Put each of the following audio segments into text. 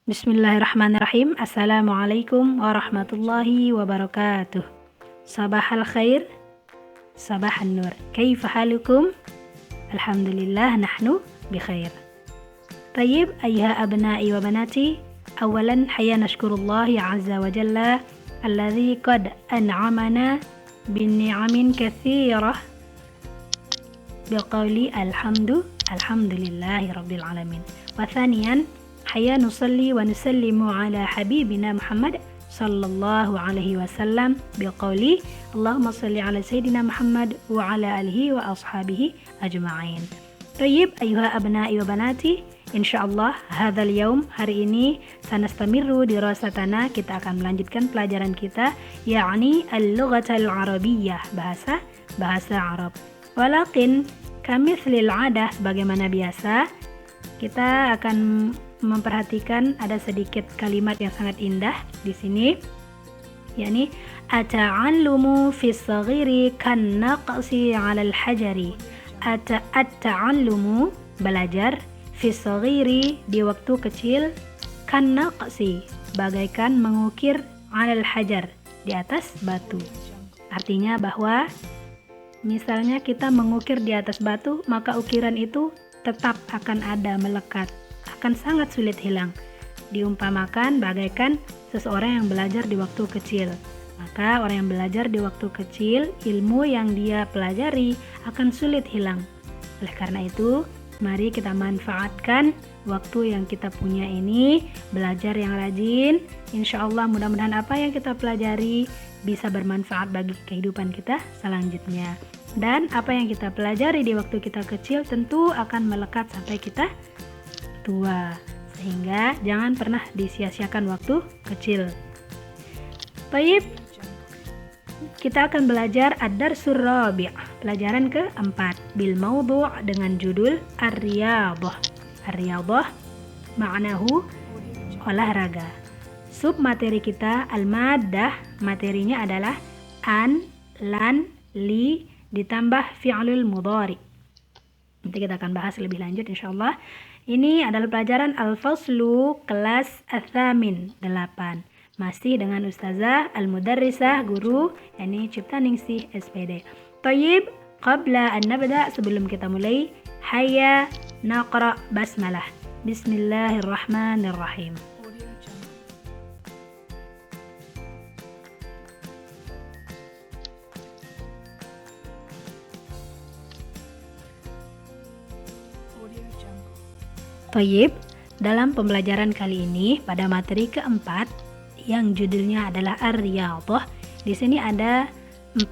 Bismillahirrahmanirrahim. Assalamualaikum warahmatullahi wabarakatuh. Sabahal khair, sabahan nur. Kaifa halukum? Alhamdulillah nahnu bikhair. Tayyib ayyuha abna'i wa banati, awalan hayya nashkurullahi azza wa jalla alladhi qad an'amana bin ni'amin katsirah biqauli alhamdulillahi rabbil alamin. Wa thaniyan hayya nusalli wa nusallimu ala habibina Muhammad sallallahu alaihi wasallam biqauli Allahumma salli ala sayyidina Muhammad wa ala alihi wa ashabihi ajma'in. Tayyib ayuha abna'i wa banati, insyaallah hadzal yaum, hari ini sanastamiru dirasatana, kita akan melanjutkan pelajaran kita, yakni al-lughatul arabiyyah, bahasa Arab. Walakin kamithlil 'adah, sebagaimana biasa kita akan memperhatikan ada sedikit kalimat yang sangat indah di sini, yakni ata'allumu fis saghiri kan naqsi 'alal hajari. At-ta'allumu, belajar, fis saghiri, di waktu kecil, kan naqsi, bagaikan mengukir, 'alal hajar, di atas batu. Artinya bahwa misalnya kita mengukir di atas batu, maka ukiran itu tetap akan ada, melekat, akan sangat sulit hilang. Diumpamakan bagaikan seseorang yang belajar di waktu kecil. Maka orang yang belajar di waktu kecil, ilmu yang dia pelajari akan sulit hilang. Oleh karena itu, mari kita manfaatkan waktu yang kita punya ini, belajar yang rajin. Insya Allah mudah-mudahan apa yang kita pelajari bisa bermanfaat bagi kehidupan kita selanjutnya. Dan apa yang kita pelajari di waktu kita kecil tentu akan melekat sampai kita tua, sehingga jangan pernah disia-siakan waktu kecil. Baik, kita akan belajar ad-darsur rabi', pelajaran keempat, bil maudhu', dengan judul ar-riyadhah. Ar-riyadhah ma'nahu olahraga. Sub materi kita al-maddah, materinya adalah an, lan, li, ditambah fi'lul mudhari. Nanti kita akan bahas lebih lanjut insyaallah. Ini adalah pelajaran al-faslu kelas ats-tsamin 8. Masih dengan Ustazah al-mudarrisah, guru yakni Cipta Ningsih SPD. Tayyib, qabla an nabda, sebelum kita mulai, hayya naqra basmalah. Bismillahirrahmanirrahim. Tayyib, dalam pembelajaran kali ini pada materi keempat yang judulnya adalah ar-riyadhah, di sini ada 4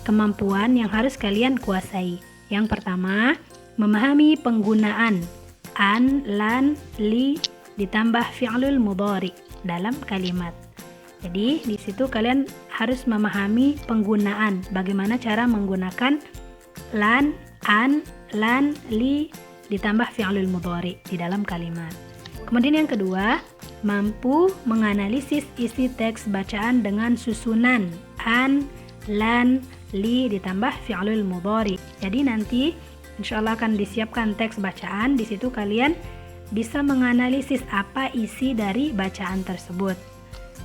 kemampuan yang harus kalian kuasai. Yang pertama, memahami penggunaan an, lan, li ditambah fi'lul mudhari dalam kalimat. Jadi di situ kalian harus memahami penggunaan, bagaimana cara menggunakan lan, an, lan, li ditambah fi'lul mudhari di dalam kalimat. Kemudian yang kedua, mampu menganalisis isi teks bacaan dengan susunan an, lan, li ditambah fi'lul mudhari. Jadi nanti insyaallah akan disiapkan teks bacaan, di situ kalian bisa menganalisis apa isi dari bacaan tersebut.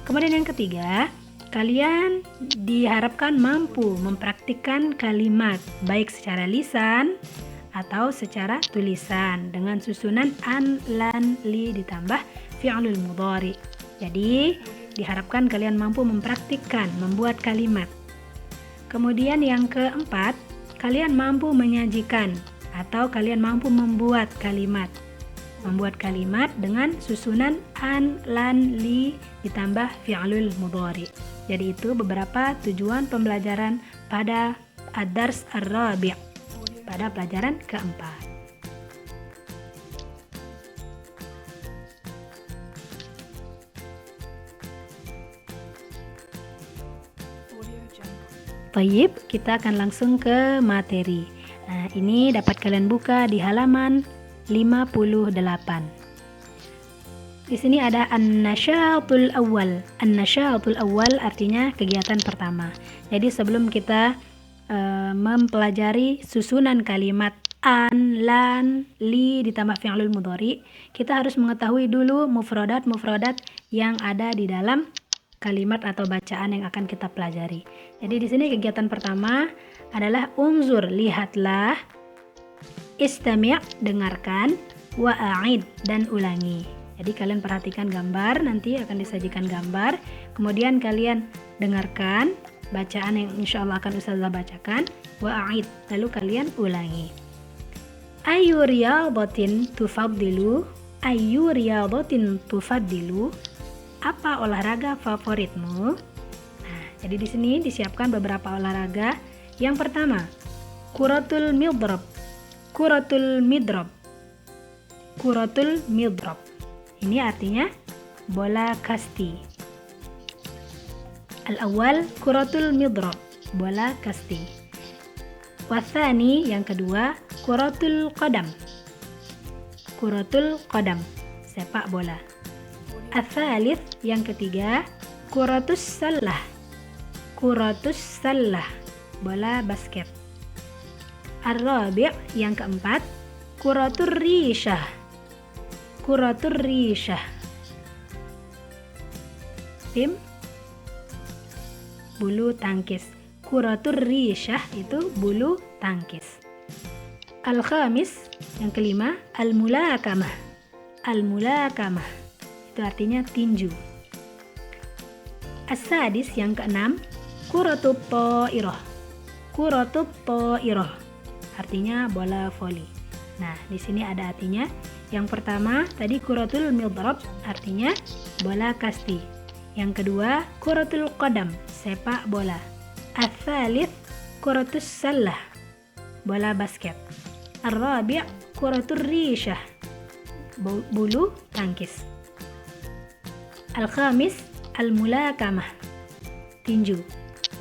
Kemudian yang ketiga, kalian diharapkan mampu mempraktikkan kalimat baik secara lisan atau secara tulisan dengan susunan an, lan, li ditambah fi'lul mudhari. Jadi diharapkan kalian mampu mempraktikkan membuat kalimat. Kemudian yang keempat, kalian mampu menyajikan atau kalian mampu membuat kalimat. Membuat kalimat dengan susunan an, lan, li ditambah fi'lul mudhari. Jadi itu beberapa tujuan pembelajaran pada ad-dars ar-rabi', pada pelajaran keempat. Tayyib, kita akan langsung ke materi. Nah, ini dapat kalian buka di halaman 58. Di sini ada an-nasyatul awal. An-nasyatul awal artinya kegiatan pertama. Jadi sebelum kita mempelajari susunan kalimat an, lan, li ditambah fi'lul mudhari, kita harus mengetahui dulu mufradat-mufradat yang ada di dalam kalimat atau bacaan yang akan kita pelajari. Jadi di sini kegiatan pertama adalah unzur, lihatlah, istami', dengarkan, wa'a'id, dan ulangi. Jadi kalian perhatikan gambar, nanti akan disajikan gambar, kemudian kalian dengarkan bacaan yang insya Allah akan Ustazah bacakan, wa'a'id, lalu kalian ulangi. Ayyu riyadatin tufaddilu, ayyu riyadatin tufaddilu, apa olahraga favoritmu? Nah, jadi di sini disiapkan beberapa olahraga. Yang pertama, kuratul midrab, kuratul midrab, kuratul midrab. Ini artinya bola kasti. Al-awwal kuratul midrab, bola kasti. Wathani, yang kedua, kuratul qadam, kuratul qadam, sepak bola. Al-thalith, yang ketiga, kuratus sallah, kuratus sallah, bola basket. Ar-rabi', yang keempat, kuratur rishah, kuratur rishah, tim bulu tangkis. Kuratur rishah itu bulu tangkis. Al-khamis, yang kelima, al-mulakamah, al-mulakamah, itu artinya tinju. As-sadis, yang keenam, kuratut ta'irah, kuratut ta'irah, artinya bola voli. Nah, di sini ada artinya. Yang pertama tadi kuratul midrab, artinya bola kasti. Yang kedua, kuratul qadam, sepak bola. Al-thalith, kuratus sallah, bola basket. Ar-rabi', kuratur rishah, bulu tangkis. Al-khamis, al-mulakamah, tinju.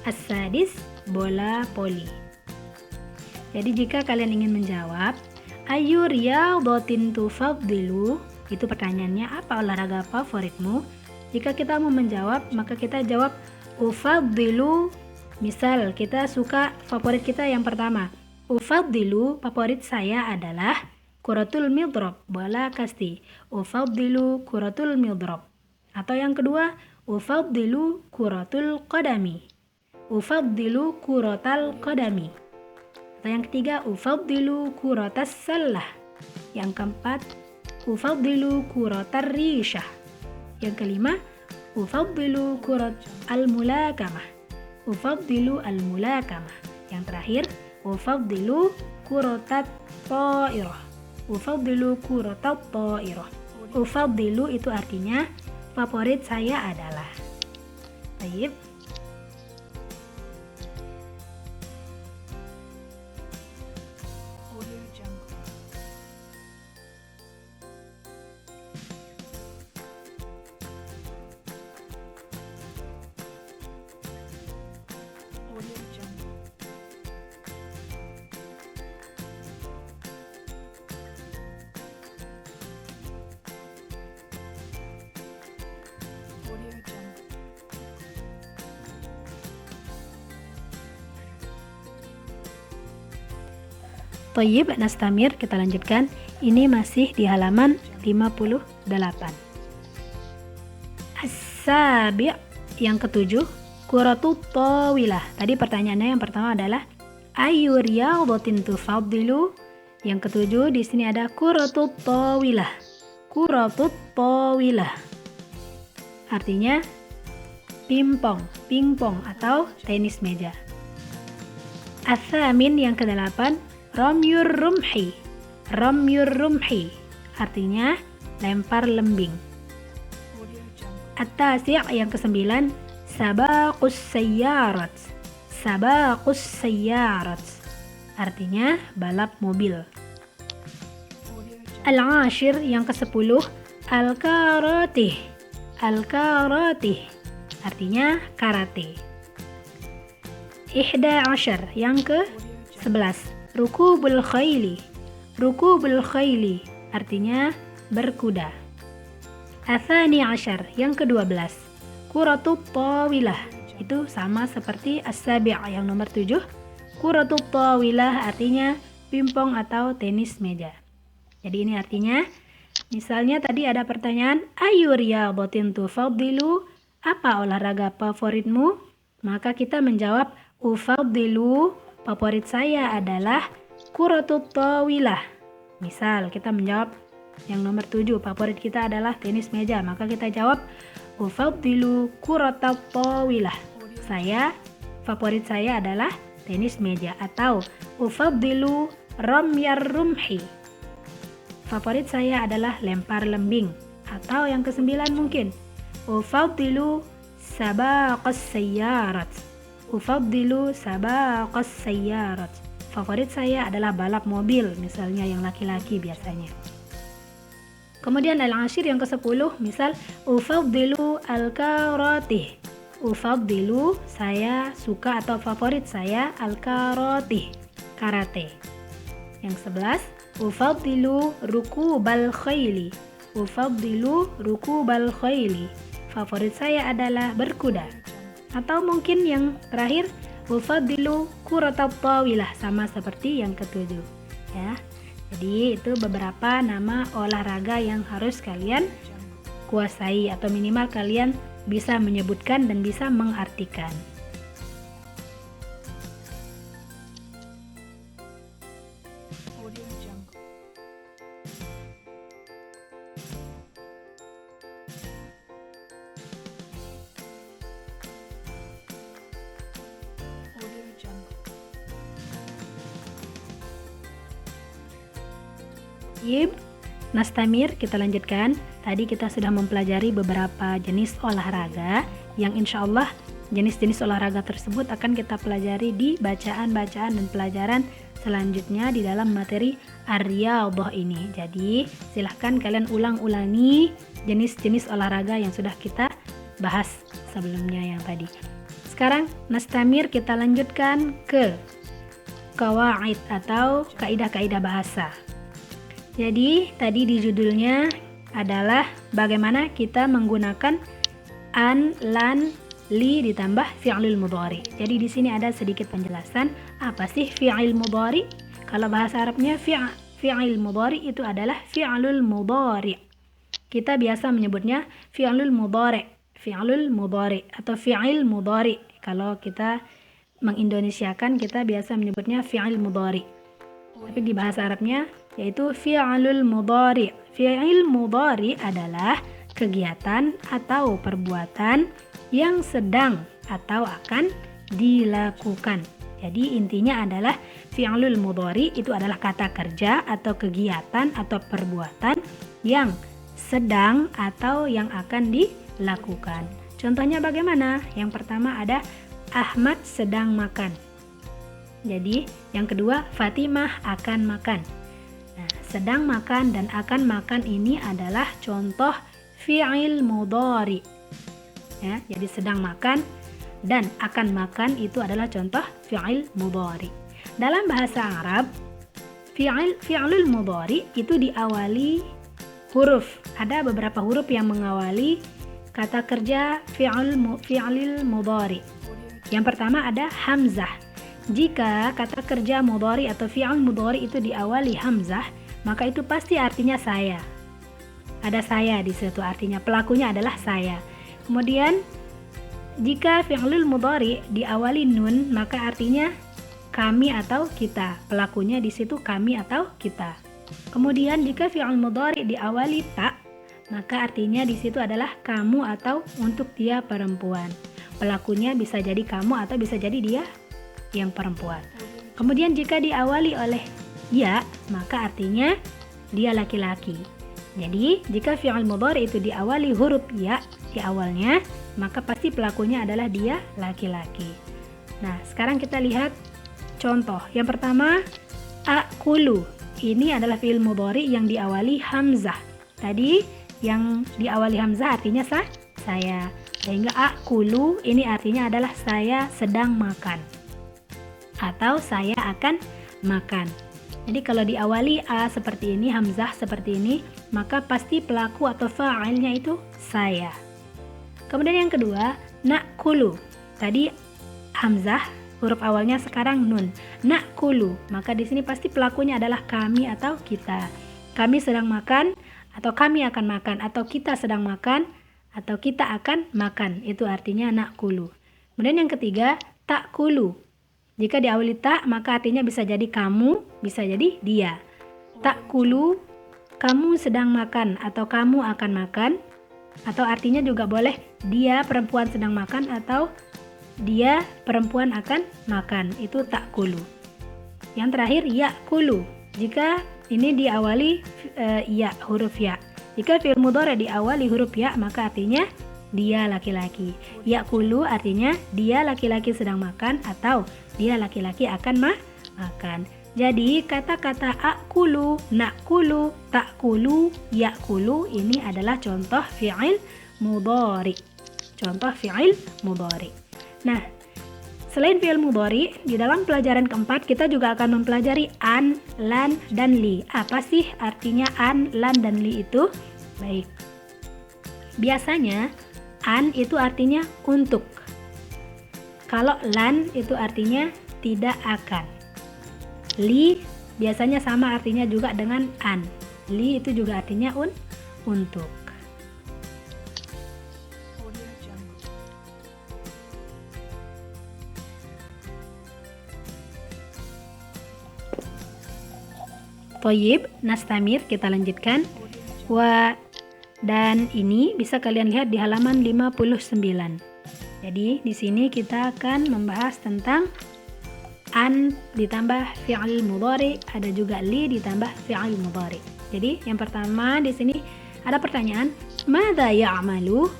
As-sadis, bola poli. Jadi jika kalian ingin menjawab ayyu riyadatin tufaddilu, itu pertanyaannya, apa olahraga favoritmu? Jika kita mau menjawab, maka kita jawab ufaddilu. Misal kita suka, favorit kita yang pertama, ufaddilu, favorit saya adalah kuratul midrab, bola kasti. Ufaddilu kuratul midrab. Atau yang kedua, ufaddilu kuratul qadami, ufaddilu kuratal qadami. Atau yang ketiga, ufaddilu kuratas sallah. Yang keempat, ufaddilu kuratar rishah. Yang kelima, ufaddilu kurat al-mulakamah, ufaddilu al-mulakamah. Yang terakhir, ufaddilu kuratat ta'irah, ufaddilu kuratat ta'irah. Ufaddilu itu artinya favorit saya adalah. Baik. Thayyib, nastamir, kita lanjutkan. Ini masih di halaman 58. As-sabi', yang ketujuh, kuratut tawilah. Tadi pertanyaannya yang pertama adalah ayyu riyadatin tufaddilu. Yang ketujuh di sini ada kuratut tawilah, kuratut tawilah, artinya pingpong, pingpong atau tenis meja. As-samin, yang kedelapan, ramyur rumhi, ramyur rumhi, artinya lempar lembing. At-tasi', yang kesembilan, sabaqus sayyarat, sabaqus sayyarat, artinya balap mobil. Al-ashir, yang ke-10, al-karatih, al-karatih, artinya karate. Ihda ashar, yang ke-11, rukubul khayli, rukubul khayli, artinya berkuda. Athani ashar, yang ke-12, kuratut tawilah, itu sama seperti as-sabi', yang nomor 7. Kuratut tawilah artinya pingpong atau tenis meja. Jadi ini artinya, misalnya tadi ada pertanyaan, ayu riyadhatin tufaddilu, apa olahraga favoritmu? Maka kita menjawab, ufaddilu, favorit saya adalah kuratut tawilah. Misal kita menjawab yang nomor 7, favorit kita adalah tenis meja, maka kita jawab ufaddilu kuratut tawilah. Favorit saya adalah tenis meja. Atau ufaddilu ramyar rumhi, favorit saya adalah lempar lembing. Atau yang ke-9 mungkin ufaddilu sabaqas sayyarat, favorit saya adalah balap mobil, misalnya yang laki-laki biasanya. Kemudian al-ashir yang ke-10, misal ufaddilu al-karatih, ufaddilu saya suka atau favorit saya al-karatih, karate. Yang 11, ufaddilu rukubal khayli, favorit saya adalah berkuda. Atau mungkin yang terakhir ufaddilu kuratat tawilah, sama seperti yang ke-7 ya. Jadi itu beberapa nama olahraga yang harus kalian kuasai atau minimal kalian bisa menyebutkan dan bisa mengartikan. Nastamir, kita lanjutkan. Tadi kita sudah mempelajari beberapa jenis olahraga yang insya Allah jenis-jenis olahraga tersebut akan kita pelajari di bacaan-bacaan dan pelajaran selanjutnya di dalam materi ar-riyadhah ini. Jadi silahkan kalian ulang-ulangi jenis-jenis olahraga yang sudah kita bahas sebelumnya yang tadi. Sekarang Nastamir, kita lanjutkan ke qawaid atau kaidah-kaidah bahasa. Jadi tadi di judulnya adalah bagaimana kita menggunakan an, lan, li ditambah fi'lul mudhari. Jadi di sini ada sedikit penjelasan apa sih fi'il mudhari. Kalau bahasa Arabnya fi'il mudhari itu adalah fi'lul mudhari. Kita biasa menyebutnya fi'lul mudhari atau fi'il mudhari. Kalau kita mengindonesiakan kita biasa menyebutnya fi'il mudhari. Tapi di bahasa Arabnya yaitu fi'lul mudhari. Fi'il mudhari adalah kegiatan atau perbuatan yang sedang atau akan dilakukan. Jadi intinya adalah fi'lul mudhari itu adalah kata kerja atau kegiatan atau perbuatan yang sedang atau yang akan dilakukan. Contohnya bagaimana? Yang pertama ada Ahmad sedang makan. Jadi yang kedua Fatimah akan makan. Nah, sedang makan dan akan makan ini adalah contoh fi'il mudhari. Ya, jadi sedang makan dan akan makan itu adalah contoh fi'il mudhari. Dalam bahasa Arab, fi'lul mudhari itu diawali huruf. Ada beberapa huruf yang mengawali kata kerja fi'lil mudhari. Yang pertama ada hamzah. Jika kata kerja mudhari atau fi'il mudhari itu diawali hamzah, maka itu pasti artinya saya. Ada saya di situ, artinya pelakunya adalah saya. Kemudian jika fi'lul mudhari diawali nun, maka artinya kami atau kita. Pelakunya di situ kami atau kita. Kemudian jika fi'il mudhari diawali ta, maka artinya di situ adalah kamu atau untuk dia perempuan. Pelakunya bisa jadi kamu atau bisa jadi dia yang perempuan. Kemudian jika diawali oleh ya, maka artinya dia laki-laki. Jadi jika fi'il mudhari itu diawali huruf ya di awalnya, maka pasti pelakunya adalah dia laki-laki. Nah, sekarang kita lihat contoh. Yang pertama, akulu. Ini adalah fi'il mudhari yang diawali hamzah. Tadi yang diawali hamzah artinya saya. Sehingga akulu ini artinya adalah saya sedang makan atau saya akan makan. Jadi kalau diawali a seperti ini, hamzah seperti ini, maka pasti pelaku atau fa'ilnya itu saya. Kemudian yang kedua, nakulu. Tadi hamzah huruf awalnya sekarang nun. Na'kulu, maka di sini pasti pelakunya adalah kami atau kita. Kami sedang makan, atau kami akan makan, atau kita sedang makan, atau kita akan makan. Itu artinya na'kulu. Kemudian yang ketiga, ta'kulu. Jika diawali ta, maka artinya bisa jadi kamu, bisa jadi dia. Ta'kulu, kamu sedang makan, atau kamu akan makan. Atau artinya juga boleh dia perempuan sedang makan, atau dia perempuan akan makan. Itu ta'kulu. Yang terakhir ya'kulu. Jika ini diawali ya, huruf ya. Jika fi'il mudhari diawali huruf ya, maka artinya dia laki-laki. Ya'kulu artinya dia laki-laki sedang makan, atau dia laki-laki akan makan. Jadi kata-kata akulu, nakulu, ta'kulu, ya'kulu ini adalah contoh fi'il mudhari. Contoh fi'il mudhari. Nah, selain fi'il mudhari, di dalam pelajaran keempat kita juga akan mempelajari an, lan, dan li. Apa sih artinya an, lan, dan li itu? Baik. Biasanya an itu artinya untuk. Kalau lan itu artinya tidak akan. Li biasanya sama artinya juga dengan an. Li itu juga artinya untuk. Thayyib, nastamir, kita lanjutkan. Dan ini bisa kalian lihat di halaman 59. Jadi di sini kita akan membahas tentang an ditambah fi'il mudhari, ada juga li ditambah fi'il mudhari. Jadi yang pertama di sini ada pertanyaan, madza ya'malu?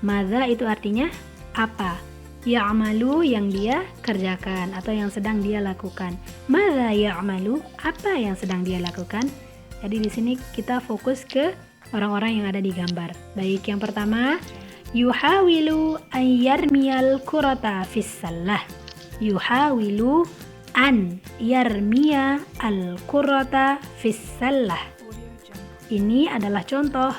Madza itu artinya apa? Ya'malu yang dia kerjakan atau yang sedang dia lakukan. Madza ya'malu? Apa yang sedang dia lakukan? Jadi di sini kita fokus ke orang-orang yang ada di gambar. Baik, yang pertama, yuhawilu an yarmiyal kurata fis salah. Yuhawilu an yarmiya al-qurrata fis salah. Ini adalah contoh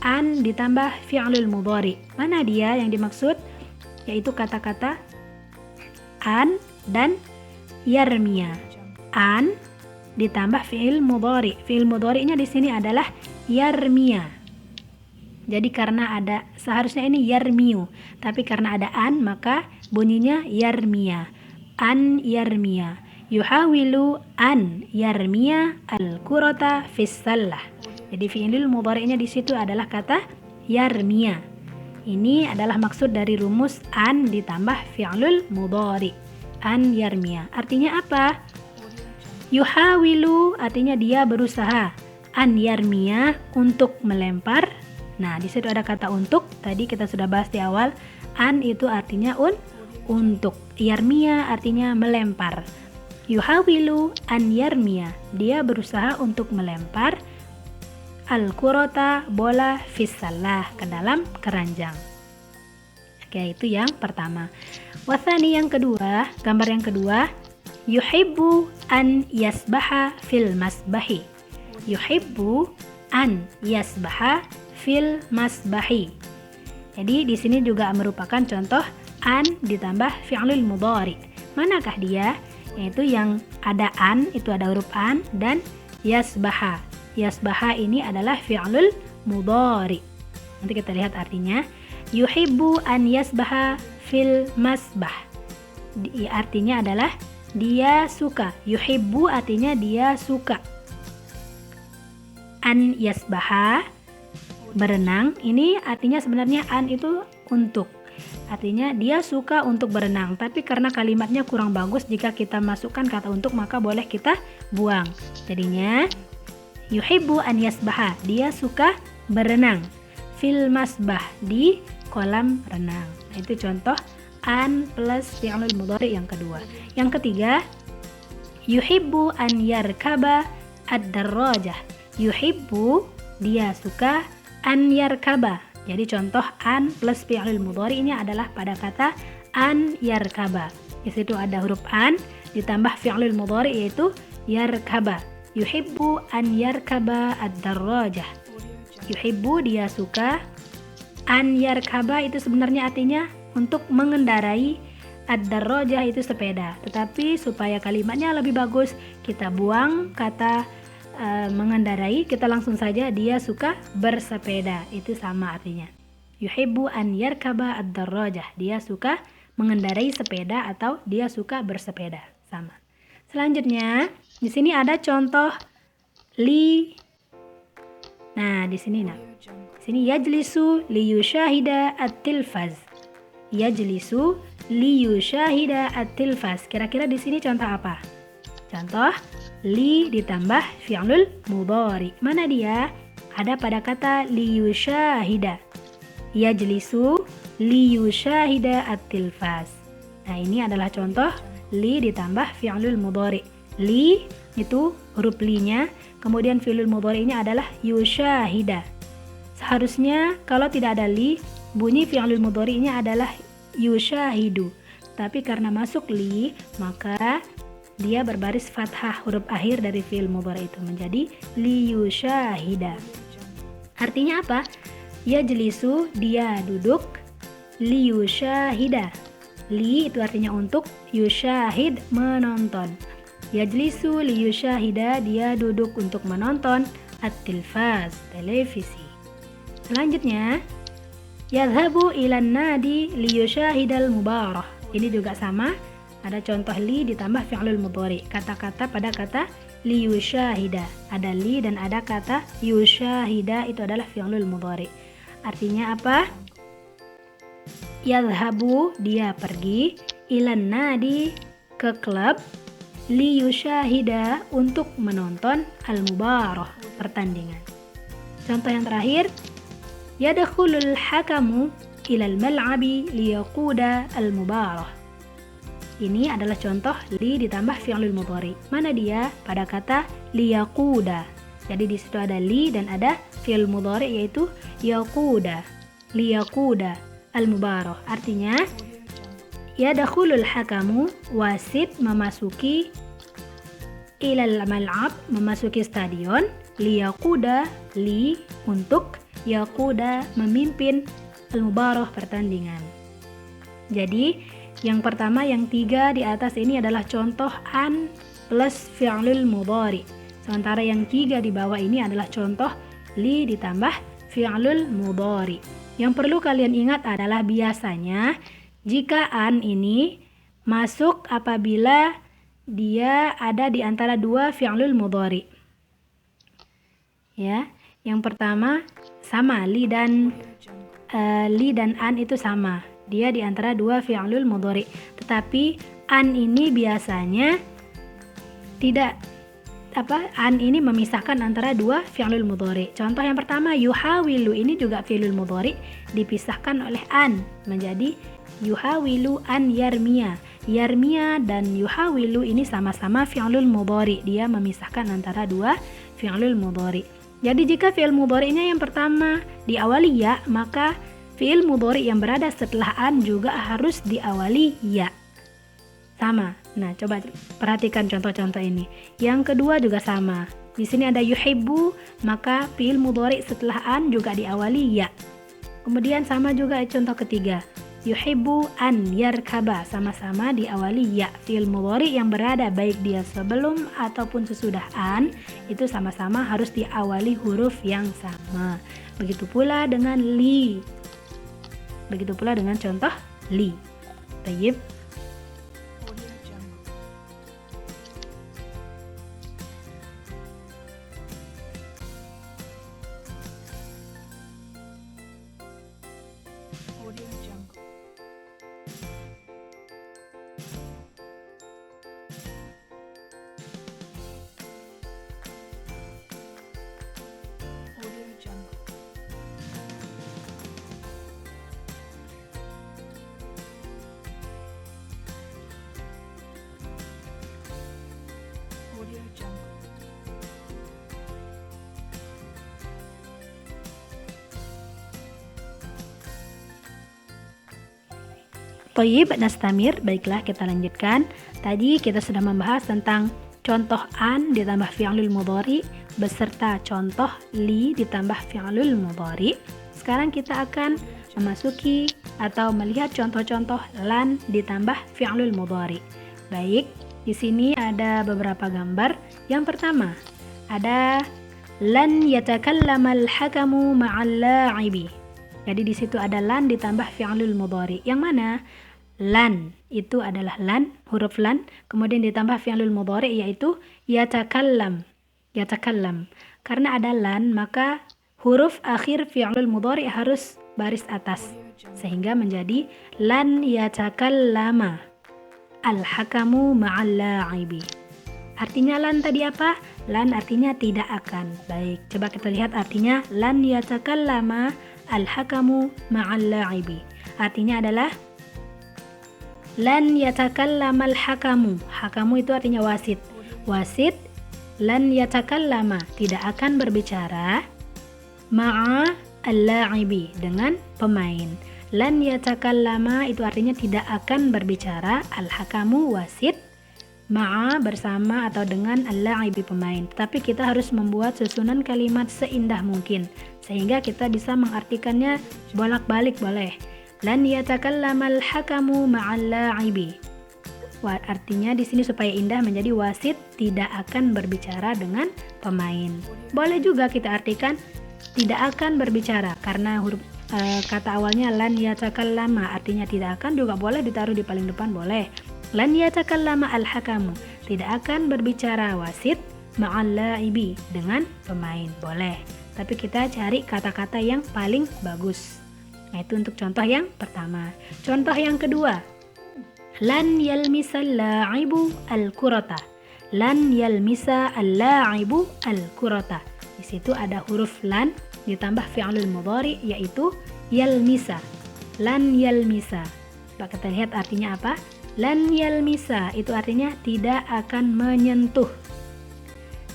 an ditambah fi'lul mudhari. Mana dia yang dimaksud? Yaitu kata-kata an dan yarmiya. An ditambah fi'il mudhari. Fi'il mudhari'nya di sini adalah yarmiya. Jadi karena ada, seharusnya ini yarmiyu, tapi karena ada an maka bunyinya yarmiya. An yarmiya. Yuhawilu an yarmiya al-qurata fis salah. Jadi fi'il mudhari'nya di situ adalah kata yarmiya. Ini adalah maksud dari rumus an ditambah fi'lul mudhari. An yarmiya. Artinya apa? Yuhawilu artinya dia berusaha. An yarmiya untuk melempar. Nah, di situ ada kata untuk. Tadi kita sudah bahas di awal. An itu artinya untuk. Yarmiya artinya melempar. Yuhawilu an yarmiya. Dia berusaha untuk melempar al-qurata, bola, fissalah, ke dalam keranjang. Oke, itu yang pertama. Wathani yang kedua, gambar yang kedua, yuhibbu an yasbaha fil masbahi. Yuhibbu an yasbaha fil masbahi. Jadi di sini juga merupakan contoh an ditambah fi'lul mudhari. Manakah dia? Yaitu yang ada an, itu ada huruf an, dan yasbaha. Yasbaha ini adalah fi'lul mudhari. Nanti kita lihat artinya. Yuhibbu an yasbaha fil masbah. Artinya adalah dia suka. Yuhibbu artinya dia suka. An yasbaha, berenang. Ini artinya sebenarnya an itu untuk. Artinya dia suka untuk berenang, tapi karena kalimatnya kurang bagus, jika kita masukkan kata untuk maka boleh kita buang. Jadinya yuhibbu an yasbaha, dia suka berenang. Fil masbah, di kolam renang. Nah, itu contoh an plus fi'lul mudhari yang kedua. Yang ketiga, yuhibbu an yarkaba ad-darrajah. Yuhibbu, dia suka, an yarkaba. Jadi contoh an plus fi'lul mudhari ini adalah pada kata an yarkaba. Di situ ada huruf an ditambah fi'lul mudhari yaitu yarkaba. Yuhibbu an yarkaba ad-darrajah. Yuhibbu, dia suka. An yarkaba itu sebenarnya artinya untuk mengendarai ad-darrajah itu sepeda. Tetapi supaya kalimatnya lebih bagus, kita buang kata mengendarai, kita langsung saja dia suka bersepeda. Itu sama artinya. Yuhibbu an yarkaba ad-darrajah. Dia suka mengendarai sepeda atau dia suka bersepeda. Sama. Selanjutnya, di sini ada contoh li. Nah, di sini Di sini yajlisu liyushahida at-tilfaz. Yajlisu liyushahida at-tilfaz. Kira-kira di sini contoh apa? Contoh li ditambah fi'lul mudhari. Mana dia? Ada pada kata liyushahida. Yajlisu liyushahida at-tilfaz. Nah, ini adalah contoh li ditambah fi'lul mudhari. Li itu huruf li-nya, kemudian fi'lul mudhari-nya adalah yushahida. Seharusnya kalau tidak ada li, bunyi fi'lul mudhari-nya adalah yushahidu. Tapi karena masuk li, maka dia berbaris fathah huruf akhir dari fi'il mudhari itu menjadi li yushahida. Artinya apa? Yajlisu, dia duduk, li yushahida. Li itu artinya untuk, yushahid menonton. Yajlisu li yushahida, dia duduk untuk menonton at-tilfaz, televisi. Selanjutnya, yadhabu ilan nadi li yushahidal mubarah. Ini juga sama, ada contoh li ditambah fi'lul mudhari. Kata-kata pada kata li yushahida. Ada li dan ada kata yushahida, itu adalah fi'lul mudhari. Artinya apa? Yadhabu, dia pergi, ilan nadi, ke klub, li yushahida, untuk menonton al-mubarah, pertandingan. Contoh yang terakhir, yadkhulul hakamu ilal mal'abi liyaquda al-mubarah. Ini adalah contoh li ditambah fi'lul mudhari. Mana dia? Pada kata liyaquda. Jadi di situ ada li dan ada fi'il mudhari yaitu yaquda. Liyaquda al-mubarah. Artinya yadkhulul hakamu, wasit memasuki, ilal mal'ab, memasuki stadion, liyaquda, li untuk, yaquda memimpin, al-mubarah pertandingan. Jadi yang pertama, yang 3 di atas ini adalah contoh an plus fi'lul mudhari. Sementara yang 3 di bawah ini adalah contoh li ditambah fi'lul mudhari. Yang perlu kalian ingat adalah biasanya jika an ini masuk apabila dia ada di antara 2 fi'lul mudhari. Ya, yang pertama sama li dan an itu sama. Dia di antara 2 fi'lul mudhari. Tetapi an ini biasanya tidak an ini memisahkan antara 2 fi'lul mudhari. Contoh yang pertama, yuhawilu, ini juga fi'lul mudhari dipisahkan oleh an menjadi yuhawilu an yarmiya. Yarmiya dan yuhawilu ini sama-sama fi'lul mudhari. Dia memisahkan antara 2 fi'lul mudhari. Jadi jika fi'il mudhari'nya yang pertama diawali ya, maka fi'il mudhari yang berada setelah an juga harus diawali ya. Sama. Nah, coba perhatikan contoh-contoh ini. Yang kedua juga sama. Di sini ada yuhibbu, maka fi'il mudhari setelah an juga diawali ya. Kemudian sama juga contoh ketiga. Yuhibbu an yarkaba, sama-sama diawali ya. Fi'il mudhari yang berada baik dia sebelum ataupun sesudah an itu sama-sama harus diawali huruf yang sama. Begitu pula dengan li. Begitu pula dengan contoh li. Tayyib. Thayyib, nastamir. Baiklah, kita lanjutkan. Tadi kita sudah membahas tentang contoh an ditambah fi'lul mudhari beserta contoh li ditambah fi'lul mudhari. Sekarang kita akan memasuki atau melihat contoh-contoh lan ditambah fi'lul mudhari. Baik, di sini ada beberapa gambar. Yang pertama, ada lan yatakallamal hakamu ma'al la'ibi. Jadi di situ ada lan ditambah fi'lul mudhari. Yang mana? Lan itu adalah lan, huruf lan, kemudian ditambah fi'lul mudhari yaitu yatakallam. Yatakallam. Karena ada lan, maka huruf akhir fi'lul mudhari harus baris atas, sehingga menjadi lan yatakallama al-hakamu ma'al la'ibi. Artinya lan tadi apa? Lan artinya tidak akan. Baik, coba kita lihat artinya lan yatakallama al-hakamu ma'al la'ibi. Artinya adalah lan yatakallama al-hakamu. Hakamu itu artinya wasit. Wasit lan yatakallama, tidak akan berbicara, ma'a al-la'ibi, dengan pemain. Lan yatakallama itu artinya tidak akan berbicara, al-hakamu wasit, ma'a bersama atau dengan al-la'ibi pemain. Tapi kita harus membuat susunan kalimat seindah mungkin sehingga kita bisa mengartikannya bolak-balik boleh. Lan yatakallamal hakamu ma'al la'ibi. Artinya di sini supaya indah menjadi wasit tidak akan berbicara dengan pemain. Boleh juga kita artikan tidak akan berbicara karena huruf kata awalnya lan yatakallama artinya tidak akan, juga boleh ditaruh di paling depan boleh. Lan yatakallama al-hakamu, tidak akan berbicara wasit ma'al la'ibi, dengan pemain, boleh. Tapi kita cari kata-kata yang paling bagus. Nah, itu untuk contoh yang pertama. Contoh yang kedua, lan yalmisal la'ibu al-kurata. Lan yalmisa al-la'ibu al-kurata. Di situ ada huruf lan ditambah fi'lul mudhari yaitu yalmisa. Lan yalmisa. Coba kita lihat artinya apa? Lan yalmisa itu artinya tidak akan menyentuh.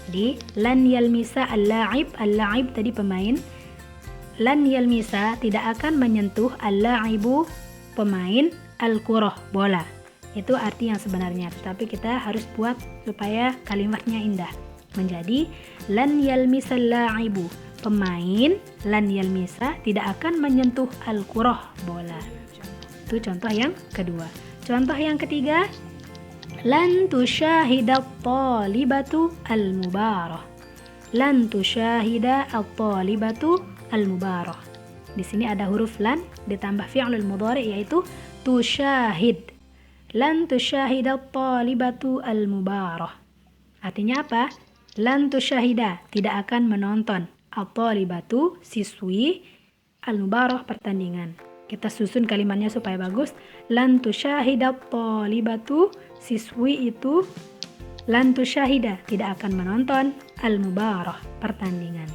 Jadi lan yalmisa al-la'ib, al-la'ib tadi pemain. Lan yalmisa tidak akan menyentuh al-la'ibu pemain, al-kurah bola. Itu arti yang sebenarnya, tapi kita harus buat supaya kalimatnya indah. Menjadi lan yalmisa al-la'ibu, pemain lan yalmisa tidak akan menyentuh al-kurah bola. Itu contoh yang kedua. Contoh yang ketiga, lan tusyahida at-talibatu al-mubarah. Lan tusyahida at-talibatu al-mubarah. Di sini ada huruf lan ditambah fi'lul mudhari yaitu tusyahid. Lan tusyahida at-talibatu al-mubarah. Artinya apa? Lan tusyahida, tidak akan menonton, at-talibatu siswi, al-mubarah pertandingan. Kita susun kalimatnya supaya bagus. Lan tusyahida at-talibatu, siswi itu lan tusyahida, tidak akan menonton, al-mubarah pertandingan.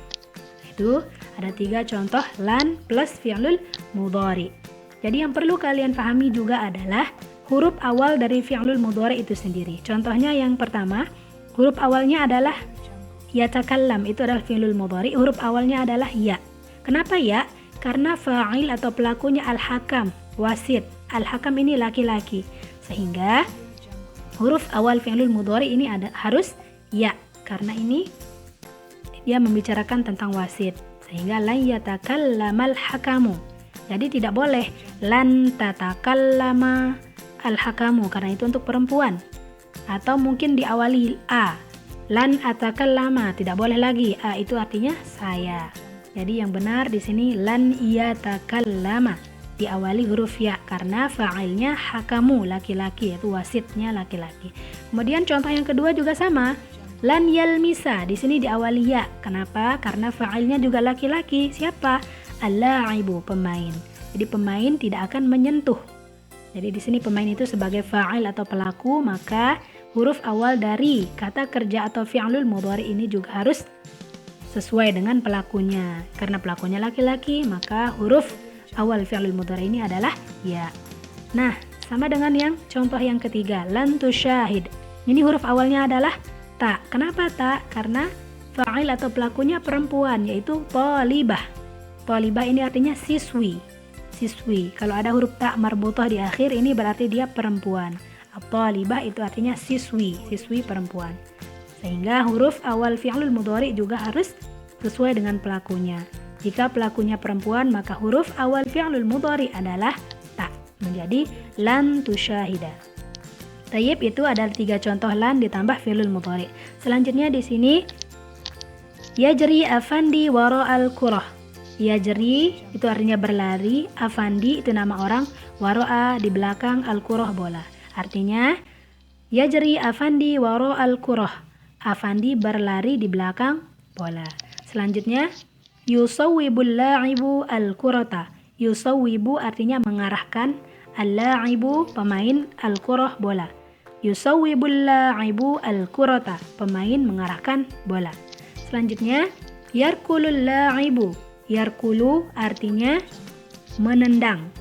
Itu ada 3 contoh lan plus fi'lul mudhari. Jadi yang perlu kalian pahami juga adalah huruf awal dari fi'lul mudhari itu sendiri. Contohnya yang pertama, huruf awalnya adalah yatakallam, itu adalah fi'lul mudhari, huruf awalnya adalah ya. Kenapa ya? Karena fa'il atau pelakunya al-hakam, wasit. Al-hakam ini laki-laki. Sehingga huruf awal fi'lul mudhari ini harus ya, karena ini dia membicarakan tentang wasit. Sehingga lan yatakallamal hakamu. Jadi tidak boleh lan tatakallama al-hakamu, karena itu untuk perempuan. Atau mungkin diawali a. Lan atakallama, tidak boleh lagi. A itu artinya saya. Jadi yang benar di sini lan yatakallama, diawali huruf ya karena fa'ilnya hakamu, laki-laki, yaitu wasitnya laki-laki. Kemudian contoh yang kedua juga sama. Lan yalmisa, di sini diawali ya. Kenapa? Karena fa'ilnya juga laki-laki. Siapa? Al-la'ibu, pemain. Jadi pemain tidak akan menyentuh. Jadi di sini pemain itu sebagai fa'il atau pelaku, maka huruf awal dari kata kerja atau fi'lul mudhari ini juga harus sesuai dengan pelakunya. Karena pelakunya laki-laki, maka huruf awal fi'lul mudhari ini adalah ya. Nah, sama dengan yang contoh yang ketiga, lan tusyahid. Ini huruf awalnya adalah ta. Kenapa ta? Karena fa'il atau pelakunya perempuan, yaitu thalibah. Thalibah ini artinya siswi. Siswi. Kalau ada huruf ta marbutah di akhir, ini berarti dia perempuan. Thalibah itu artinya siswi, siswi perempuan. Sehingga huruf awal fi'lul mudhari juga harus sesuai dengan pelakunya. Jika pelakunya perempuan, maka huruf awal fi'lul mudhari adalah ta, menjadi lan tusyahida. Tayyib, itu adalah 3 contoh lan ditambah fi'lul mudhari. Selanjutnya di sini yajri afandi wara'al qurah. Yajri itu artinya berlari, afandi itu nama orang, wara'a di belakang al-qurah bola. Artinya yajri afandi wara'al qurah. Afandi berlari di belakang bola. Selanjutnya yusawwibul la'ibu al-qurata. Yusawwibu artinya mengarahkan, al-la'ibu pemain, al-qurah bola. Yusawwibul la'ibu al-qurata, pemain mengarahkan bola. Selanjutnya yarkulul la'ibu. Yarkulu artinya menendang.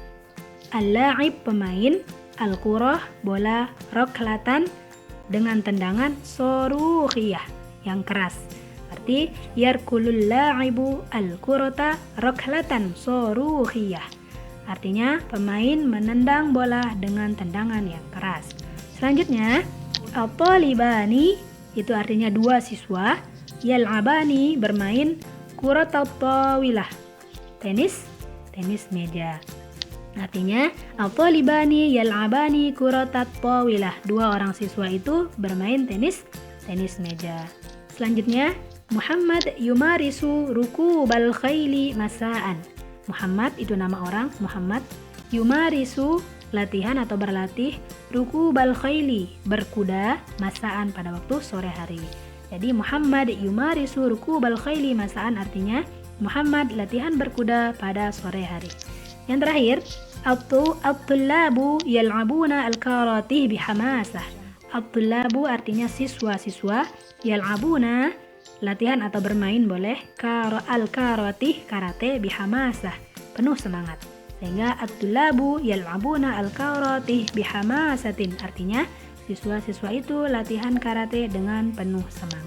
Al-la'ib pemain, al-qurah bola, roklatan dengan tendangan sorukhiyah yang keras. Arti yarkulul la'ibu al-qurata roklatan sorukhiyah. Artinya pemain menendang bola dengan tendangan yang keras. Selanjutnya at-talibani itu artinya 2 siswa, yal'abani bermain, kuratat tawilah tenis meja. Artinya at-talibani yal'abani kuratat tawilah, 2 orang siswa itu bermain tenis meja. Selanjutnya Muhammad yumarisu rukubal khaili masaan. Muhammad itu nama orang, Muhammad. Yumarisu latihan atau berlatih, rukubal khaili berkuda, masaan pada waktu sore hari. Jadi Muhammad yumarisu rukubal khaili masaan artinya Muhammad latihan berkuda pada sore hari. Yang terakhir at-tullabu yal'abuna al-karati bihamasah. At-tullabu artinya siswa-siswa, yal'abuna latihan atau bermain boleh, al-karati karate, bihamasah penuh semangat. Sehingga at-tullabu yal'abuna al-karati bihamasatin artinya siswa-siswa itu latihan karate dengan penuh semangat.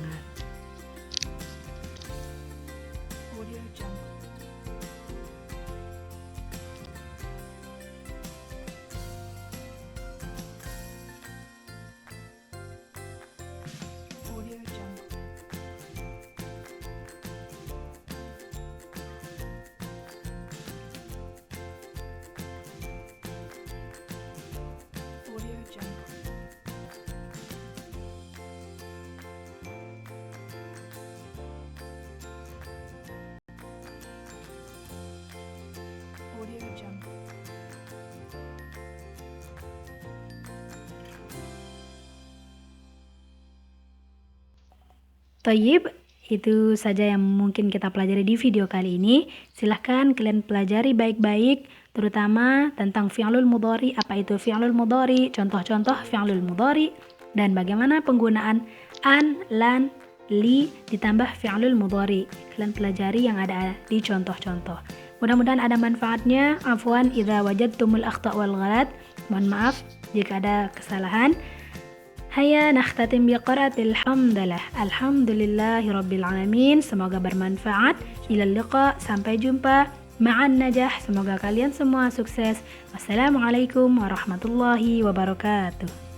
Thayyib, itu saja yang mungkin kita pelajari di video kali ini. Silahkan kalian pelajari baik-baik, terutama tentang fi'lul mudhari, apa itu fi'lul mudhari, contoh-contoh fi'lul mudhari, dan bagaimana penggunaan an, lan, li ditambah fi'lul mudhari. Kalian pelajari yang ada di contoh-contoh. Mudah-mudahan ada manfaatnya. Afwan idza wajadtumul akhta' wal ghalat. Mohon maaf jika ada kesalahan. Hayya nakhtatim biqiraatil hamdalah. Alhamdulillahi rabbil alamin. Semoga bermanfaat. Ilal liqa, sampai jumpa. Ma'an najah, semoga kalian semua sukses. Wassalamualaikum warahmatullahi wabarakatuh.